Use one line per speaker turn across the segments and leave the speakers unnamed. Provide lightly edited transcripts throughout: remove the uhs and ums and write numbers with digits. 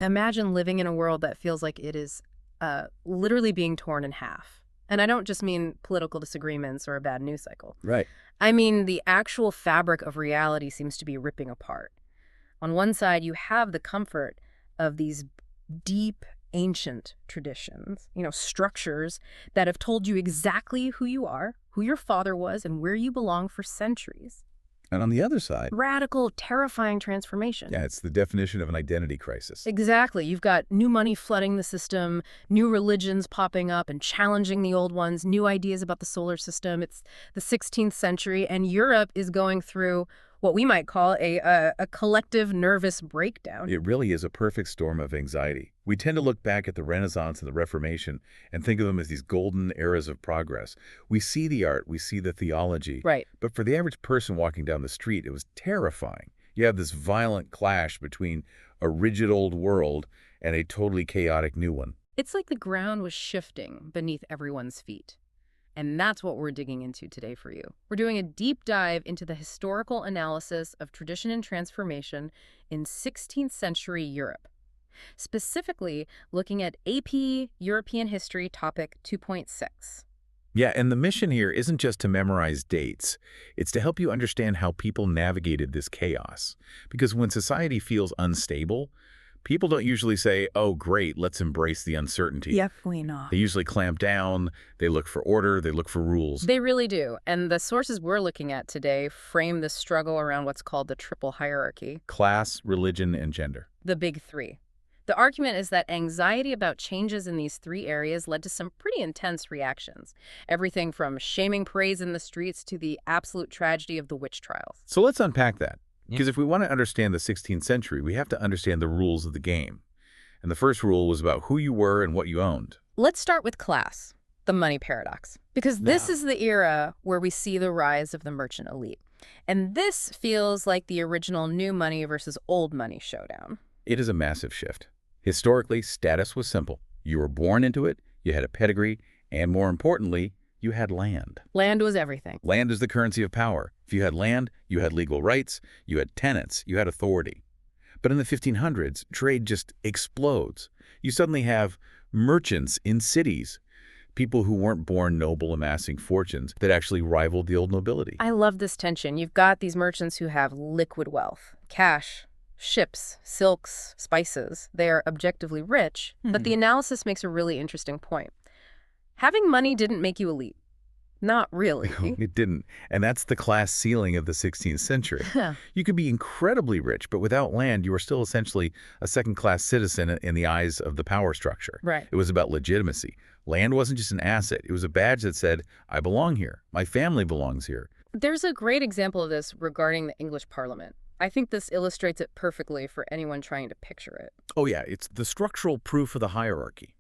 Imagine living in a world that feels like it is literally being torn in half. And I don't just mean political disagreements or a bad news cycle.
Right.
I mean the actual fabric of reality seems to be ripping apart. On one side, you have the comfort of these deep, ancient traditions, structures that have told you exactly who you are, who your father was, and where you belong for centuries.
And on the other side,
Radical, terrifying transformation.
yeah, it's the definition of an identity crisis.
Exactly. You've got new money flooding the system, new religions popping up and challenging the old ones, new ideas about the solar system. It's the 16th century, and Europe is going through what we might call a collective nervous breakdown.
It really is a perfect storm of anxiety. We tend to look back at the Renaissance and the Reformation and think of them as these golden eras of progress. We see the art, we see the theology.
Right.
But for the average person walking down the street, it was terrifying. You have this violent clash between a rigid old world and a totally chaotic new one.
It's like the ground was shifting beneath everyone's feet. And that's what we're digging into today for you. We're doing a deep dive into the historical analysis of tradition and transformation in 16th century Europe. Specifically, looking at AP European History Topic 2.6.
Yeah, and the mission here isn't just to memorize dates. It's to help you understand how people navigated this chaos. Because when society feels unstable, people don't usually say, oh, great, let's embrace the uncertainty.
Definitely not.
They usually clamp down, they look for order, they look for rules.
They really do. And the sources we're looking at today frame the struggle around what's called the triple hierarchy.
Class, religion, and gender.
The big three. The argument is that anxiety about changes in these three areas led to some pretty intense reactions. Everything from shaming parades in the streets to the absolute tragedy of the witch trials.
So let's unpack that. Because if we want to understand the 16th century, we have to understand the rules of the game. And the first rule was about who you were and what you owned.
Let's start with class, the money paradox. Because this is the era where we see the rise of the merchant elite. And this feels like the original new money versus old money showdown.
It is a massive shift. Historically, status was simple. You were born into it, you had a pedigree, and more importantly, you had land.
Land was everything.
Land is the currency of power. If you had land, you had legal rights, you had tenants, you had authority. But in the 1500s, trade just explodes. You suddenly have merchants in cities, people who weren't born noble amassing fortunes that actually rivaled the old nobility.
I love this tension. You've got these merchants who have liquid wealth, cash, ships, silks, spices. They are objectively rich, but the analysis makes a really interesting point. Having money didn't make you elite. Not really.
No, it didn't. And that's the class ceiling of the 16th century. You could be incredibly rich, but without land, you were still essentially a second-class citizen in the eyes of the power structure.
Right.
It was about legitimacy. Land wasn't just an asset. It was a badge that said, I belong here. My family belongs here.
There's a great example of this regarding the English Parliament. I think this illustrates it perfectly for anyone trying to picture it.
Oh, yeah. It's the structural proof of the hierarchy.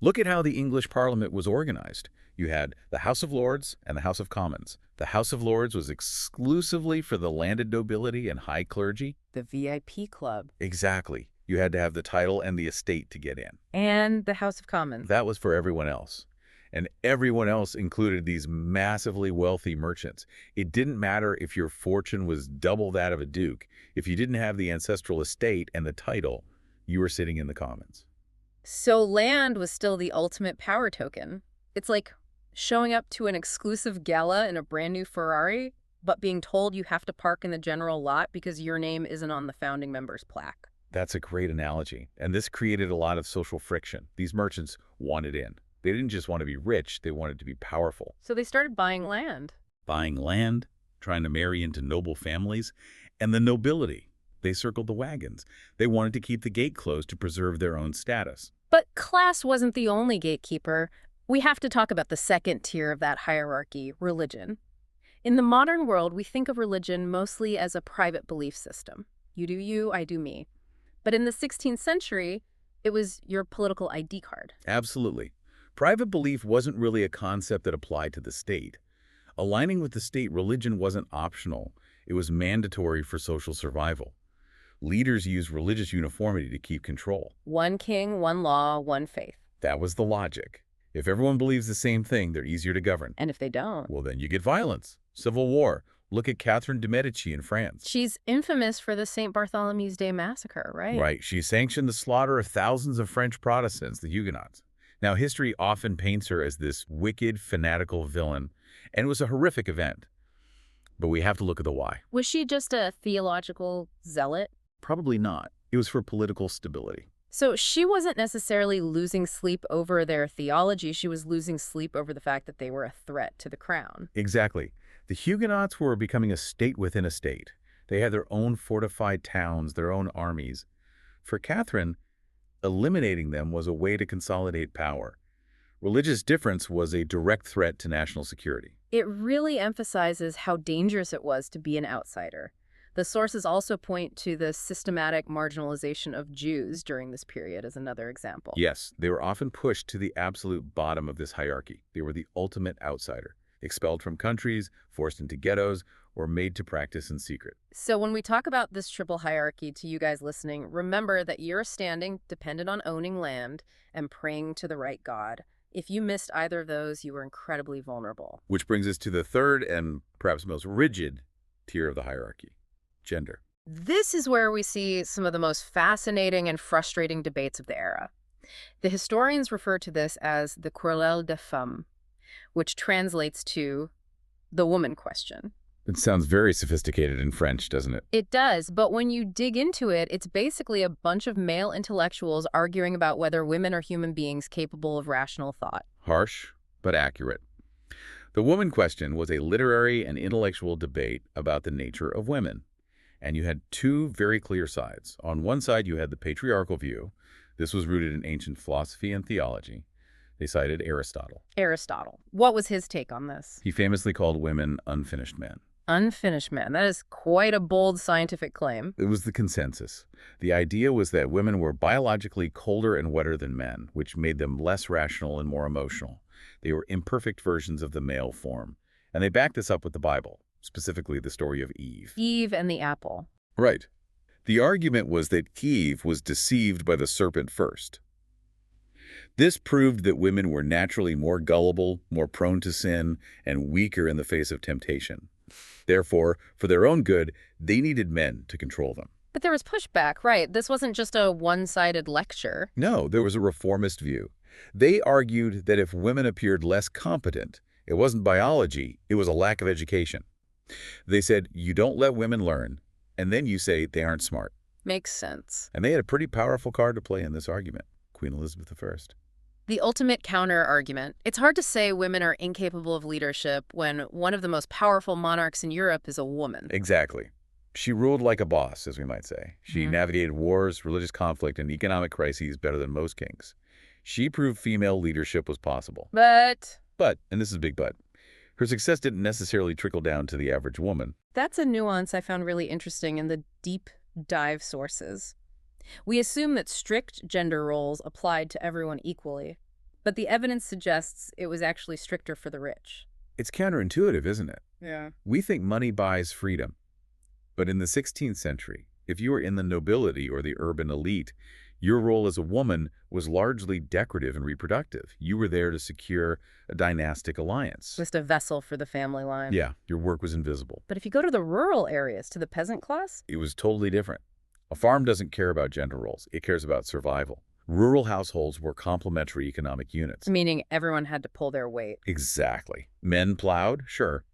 Look at how the English Parliament was organized. You had the House of Lords and the House of Commons. The House of Lords was exclusively for the landed nobility and high clergy.
The VIP club.
Exactly. You had to have the title and the estate to get in.
And the House of Commons.
That was for everyone else. And everyone else included these massively wealthy merchants. It didn't matter if your fortune was double that of a duke. If you didn't have the ancestral estate and the title, you were sitting in the Commons.
So land was still the ultimate power token. It's like showing up to an exclusive gala in a brand new Ferrari, but being told you have to park in the general lot because your name isn't on the founding members' plaque.
That's a great analogy. And this created a lot of social friction. These merchants wanted in. They didn't just want to be rich, they wanted to be powerful.
So they started buying land.
Buying land, trying to marry into noble families, and the nobility. They circled the wagons. They wanted to keep the gate closed to preserve their own status.
But class wasn't the only gatekeeper. We have to talk about the second tier of that hierarchy, religion. In the modern world, we think of religion mostly as a private belief system. You do you, I do me. But in the 16th century, it was your political ID card.
Absolutely. Private belief wasn't really a concept that applied to the state. Aligning with the state, religion wasn't optional. It was mandatory for social survival. Leaders used religious uniformity to keep control.
One king, one law, one faith.
That was the logic. If everyone believes the same thing, they're easier to govern.
And if they don't?
Well, then you get violence, civil war, Look at Catherine de' Medici in France.
She's infamous for the St. Bartholomew's Day massacre, right?
Right, she sanctioned the slaughter of thousands of French Protestants, the Huguenots. Now, history often paints her as this wicked, fanatical villain, and it was a horrific event. But we have to look at the why.
Was she just a theological zealot?
Probably not. It was for political stability.
So she wasn't necessarily losing sleep over their theology. She was losing sleep over the fact that they were a threat to the crown.
Exactly. The Huguenots were becoming a state within a state. They had their own fortified towns, their own armies. For Catherine, eliminating them was a way to consolidate power. Religious difference was a direct threat to national security.
It really emphasizes how dangerous it was to be an outsider. The sources also point to the systematic marginalization of Jews during this period as another example.
Yes, they were often pushed to the absolute bottom of this hierarchy. They were the ultimate outsider, expelled from countries, forced into ghettos, or made to practice in secret.
So when we talk about this triple hierarchy to you guys listening, remember that your standing depended on owning land and praying to the right God. If you missed either of those, you were incredibly vulnerable.
Which brings us to the third and perhaps most rigid tier of the hierarchy. Gender.
This is where we see some of the most fascinating and frustrating debates of the era. The historians refer to this as the querelle des femmes, which translates to the woman question.
It sounds very sophisticated in French, doesn't it?
It does, but when you dig into it, it's basically a bunch of male intellectuals arguing about whether women are human beings capable of rational thought.
Harsh, but accurate. The woman question was a literary and intellectual debate about the nature of women. And you had two very clear sides. On one side, you had the patriarchal view. This was rooted in ancient philosophy and theology. They cited Aristotle.
Aristotle. What was his take on this?
He famously called women unfinished men.
Unfinished men. That is quite a bold scientific claim.
It was the consensus. The idea was that women were biologically colder and wetter than men, which made them less rational and more emotional. They were imperfect versions of the male form. And they backed this up with the Bible, specifically the story of Eve.
Eve and the apple.
Right. The argument was that Eve was deceived by the serpent first. This proved that women were naturally more gullible, more prone to sin, and weaker in the face of temptation. Therefore, for their own good, they needed men to control them.
But there was pushback, right? This wasn't just a one-sided lecture.
No, there was a reformist view. They argued that if women appeared less competent, it wasn't biology, it was a lack of education. They said, you don't let women learn, and then you say they aren't smart.
Makes sense.
And they had a pretty powerful card to play in this argument, Queen Elizabeth I.
The ultimate counter-argument. It's hard to say women are incapable of leadership when one of the most powerful monarchs in Europe is a woman.
Exactly. She ruled like a boss, as we might say. She navigated wars, religious conflict, and economic crises better than most kings. She proved female leadership was possible.
But,
And this is a big but, her success didn't necessarily trickle down to the average woman.
that's a nuance I found really interesting in the deep dive sources. We assume that strict gender roles applied to everyone equally, but the evidence suggests it was actually stricter for the rich.
It's counterintuitive, isn't it?
Yeah.
We think money buys freedom. But in the 16th century, if you were in the nobility or the urban elite, your role as a woman was largely decorative and reproductive. You were there to secure a dynastic alliance.
Just a vessel for the family line.
Yeah, your work was invisible.
But if you go to the rural areas, to the peasant class,
It was totally different. A farm doesn't care about gender roles. It cares about survival. Rural households were complementary economic units.
meaning everyone had to pull their weight.
Exactly. Men plowed, sure.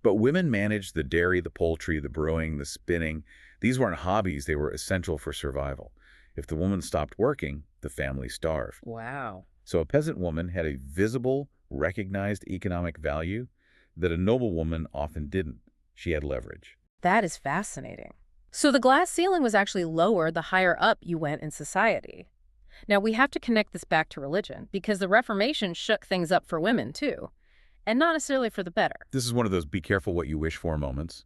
But women managed the dairy, the poultry, the brewing, the spinning. These weren't hobbies. They were essential for survival. If the woman stopped working, the family starved.
Wow.
So a peasant woman had a visible, recognized economic value that a noble woman often didn't. She had leverage.
That is fascinating. So the glass ceiling was actually lower the higher up you went in society. Now, we have to connect this back to religion, because the Reformation shook things up for women, too, and not necessarily for the better.
This is one of those be careful what you wish for moments.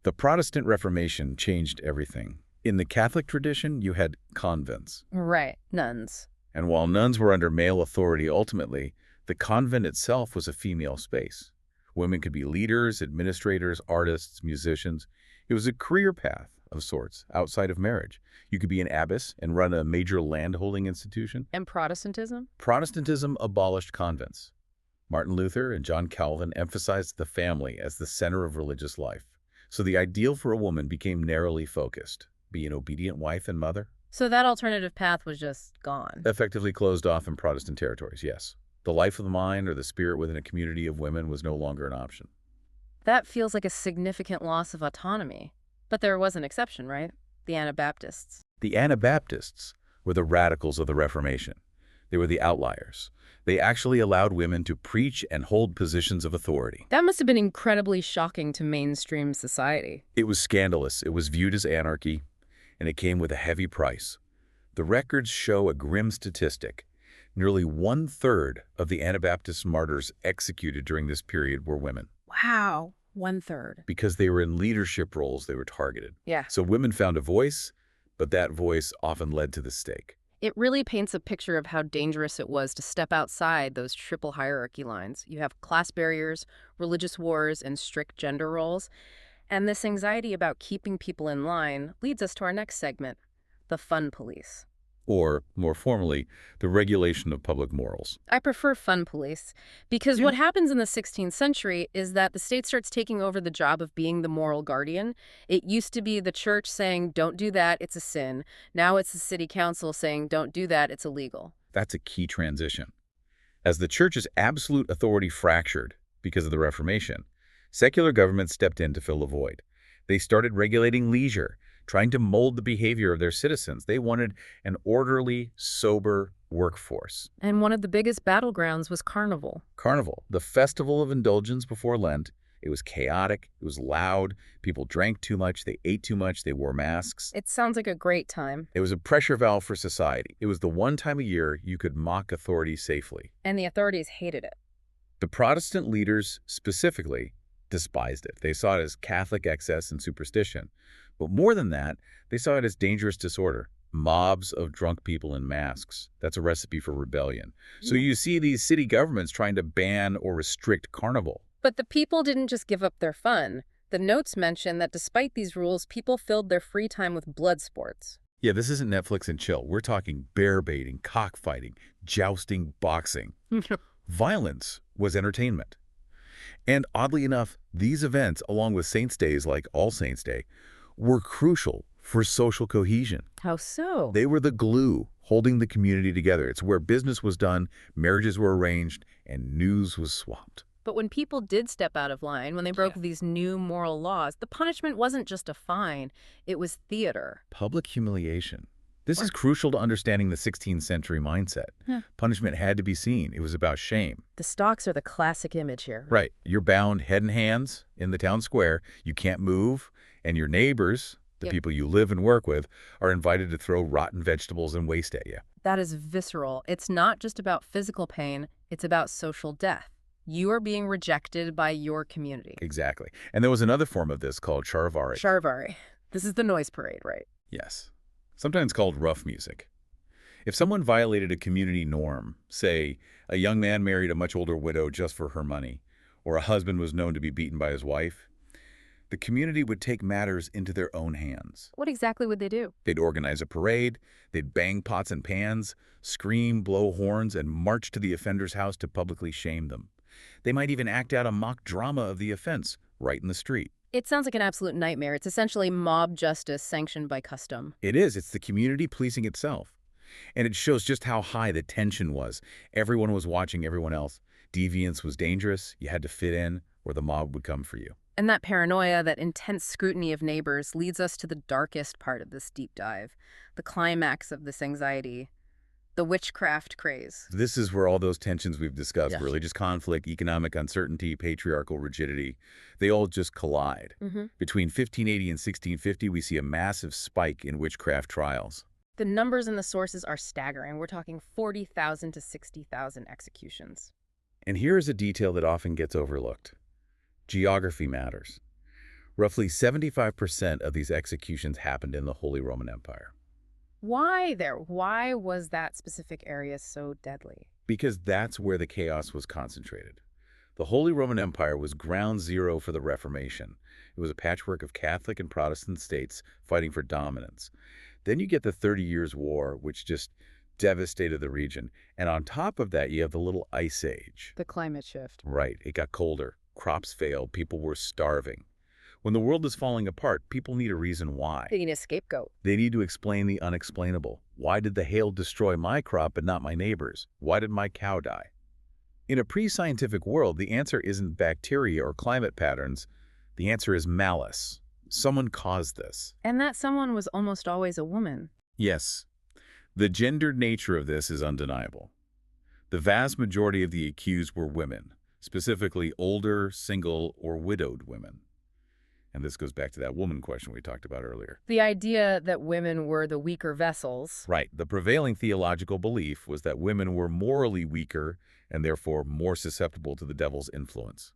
The Protestant Reformation changed everything. In the Catholic tradition, you had convents.
Right, nuns.
And while nuns were under male authority ultimately, the convent itself was a female space. Women could be leaders, administrators, artists, musicians. It was a career path of sorts outside of marriage. You could be an abbess and run a major landholding institution.
And Protestantism?
Protestantism abolished convents. Martin Luther and John Calvin emphasized the family as the center of religious life. So the ideal for a woman became narrowly focused: be an obedient wife and mother.
So that alternative path was just gone.
Effectively closed off in Protestant territories, yes. The life of the mind or the spirit within a community of women was no longer an option.
That feels like a significant loss of autonomy. But there was an exception, right? The Anabaptists.
The Anabaptists were the radicals of the Reformation. They were the outliers. They actually allowed women to preach and hold positions of authority.
That must have been incredibly shocking to mainstream society.
It was scandalous. It was viewed as anarchy, and it came with a heavy price. The records show a grim statistic. Nearly 1/3 of the Anabaptist martyrs executed during this period were women.
Wow, 1/3.
Because they were in leadership roles, they were targeted.
Yeah.
So women found a voice, but that voice often led to the stake.
It really paints a picture of how dangerous it was to step outside those triple hierarchy lines. You have class barriers, religious wars, and strict gender roles. And this anxiety about keeping people in line leads us to our next segment, the fun police.
Or, more formally, the regulation of public morals.
I prefer fun police because what happens in the 16th century is that the state starts taking over the job of being the moral guardian. It used to be the church saying, don't do that, it's a sin. Now it's the city council saying, don't do that, it's illegal.
That's a key transition. As the church's absolute authority fractured because of the Reformation, secular government stepped in to fill the void. They started regulating leisure, trying to mold the behavior of their citizens. They wanted an orderly, sober workforce.
And one of the biggest battlegrounds was Carnival.
Carnival, the festival of indulgence before Lent. It was chaotic, it was loud, people drank too much, they ate too much, they wore masks.
It sounds like a great time.
It was a pressure valve for society. It was the one time a year you could mock authority safely.
And the authorities hated it.
The Protestant leaders, specifically, despised it. They saw it as Catholic excess and superstition. But more than that, they saw it as dangerous disorder. Mobs of drunk people in masks. That's a recipe for rebellion. So you see these city governments trying to ban or restrict Carnival.
But the people didn't just give up their fun. The notes mention that despite these rules, people filled their free time with blood sports.
Yeah, this isn't Netflix and chill. We're talking bear baiting, cockfighting, jousting, boxing. Violence was entertainment. And oddly enough, these events, along with Saints' Days like All Saints' Day, were crucial for social cohesion.
How so?
They were the glue holding the community together. It's where business was done, marriages were arranged, and news was swapped.
But when people did step out of line, when they broke these new moral laws, the punishment wasn't just a fine, it was theater.
Public humiliation. This is crucial to understanding the 16th century mindset. Punishment had to be seen. It was about shame.
The stocks are the classic image here.
Right. You're bound head and hands in the town square. You can't move. And your neighbors, the people you live and work with, are invited to throw rotten vegetables and waste at you.
That is visceral. It's not just about physical pain, it's about social death. You are being rejected by your community.
Exactly. And there was another form of this called charivari.
Charivari. This is the noise parade, right?
Yes. Sometimes called rough music. If someone violated a community norm, say a young man married a much older widow just for her money, or a husband was known to be beaten by his wife, the community would take matters into their own hands.
What exactly would they do?
They'd organize a parade, they'd bang pots and pans, scream, blow horns, and march to the offender's house to publicly shame them. They might even act out a mock drama of the offense right in the street.
It sounds like an absolute nightmare. It's essentially mob justice sanctioned by custom.
It is. It's the community policing itself. And it shows just how high the tension was. Everyone was watching everyone else. Deviance was dangerous. You had to fit in, or the mob would come for you.
And that paranoia, that intense scrutiny of neighbors, leads us to the darkest part of this deep dive, the climax of this anxiety, the witchcraft craze.
This is where all those tensions we've discussed, religious conflict, economic uncertainty, patriarchal rigidity, they all just collide. Between 1580 and 1650, we see a massive spike in witchcraft trials.
The numbers in the sources are staggering. We're talking 40,000 to 60,000 executions.
And here is a detail that often gets overlooked. Geography matters. Roughly 75% of these executions happened in the Holy Roman Empire.
Why there? Why was that specific area so deadly?
Because that's where the chaos was concentrated. The Holy Roman Empire was ground zero for the Reformation. It was a patchwork of Catholic and Protestant states fighting for dominance. Then you get the 30 Years' War, which just devastated the region. And on top of that, you have the little ice age.
The climate shift.
Right, it got colder, crops failed, people were starving. When the world is falling apart, people need a reason why.
They need a scapegoat.
They need to explain the unexplainable. Why did the hail destroy my crop but not my neighbor's? Why did my cow die? In a pre-scientific world, the answer isn't bacteria or climate patterns. The answer is malice. Someone caused this.
And that someone was almost always a woman.
Yes, the gendered nature of this is undeniable. The vast majority of the accused were women, specifically older, single, or widowed women. And this goes back to that woman question we talked about earlier.
The idea that women were the weaker vessels.
Right. The prevailing theological belief was that women were morally weaker and therefore more susceptible to the devil's influence.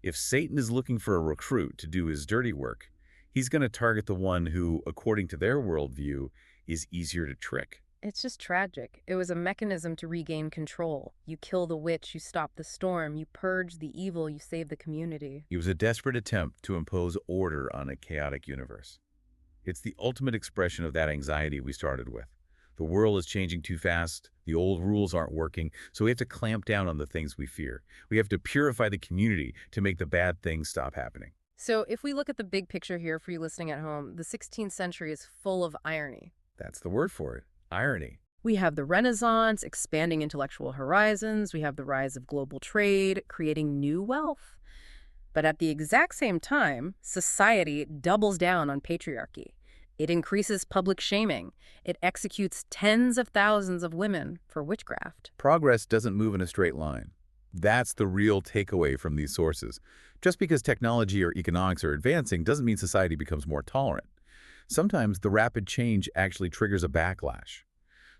If Satan is looking for a recruit to do his dirty work, he's going to target the one who, according to their worldview, is easier to trick.
It's just tragic. It was a mechanism to regain control. You kill the witch, you stop the storm, you purge the evil, you save the community.
It was a desperate attempt to impose order on a chaotic universe. It's the ultimate expression of that anxiety we started with. The world is changing too fast, the old rules aren't working, so we have to clamp down on the things we fear. We have to purify the community to make the bad things stop happening.
So if we look at the big picture here for you listening at home, the 16th century is full of irony.
That's the word for it. Irony.
We have the Renaissance, expanding intellectual horizons. We have the rise of global trade, creating new wealth. But at the exact same time, society doubles down on patriarchy. It increases public shaming. It executes tens of thousands of women for witchcraft.
Progress doesn't move in a straight line. That's the real takeaway from these sources. Just because technology or economics are advancing doesn't mean society becomes more tolerant. Sometimes the rapid change actually triggers a backlash.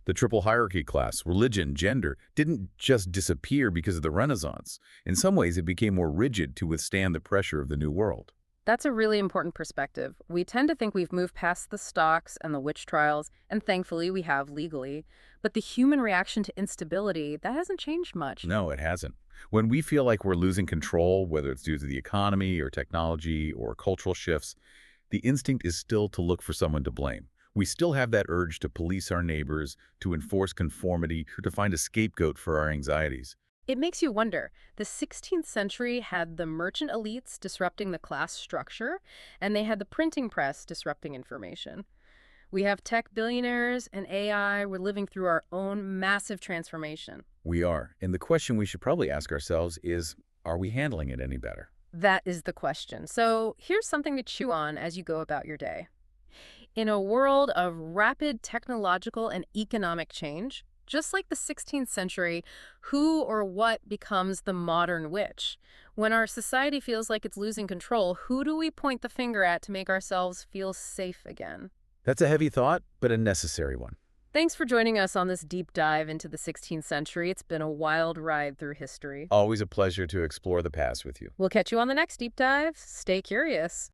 The triple hierarchy class, religion, gender, didn't just disappear because of the Renaissance. In some ways, it became more rigid to withstand the pressure of the new world.
That's a really important perspective. We tend to think we've moved past the stocks and the witch trials, and thankfully we have legally. But the human reaction to instability, that hasn't changed much.
No, it hasn't. When we feel like we're losing control, whether it's due to the economy or technology or cultural shifts, the instinct is still to look for someone to blame. We still have that urge to police our neighbors, to enforce conformity, or to find a scapegoat for our anxieties.
It makes you wonder. The 16th century had the merchant elites disrupting the class structure, and they had the printing press disrupting information. We have tech billionaires and AI. We're living through our own massive transformation.
We are. And the question we should probably ask ourselves is, are we handling it any better?
That is the question. So here's something to chew on as you go about your day. In a world of rapid technological and economic change, just like the 16th century, who or what becomes the modern witch? When our society feels like it's losing control, who do we point the finger at to make ourselves feel safe again?
That's a heavy thought, but a necessary one.
Thanks for joining us on this deep dive into the 16th century. It's been a wild ride through history.
Always a pleasure to explore the past with you.
We'll catch you on the next deep dive. Stay curious.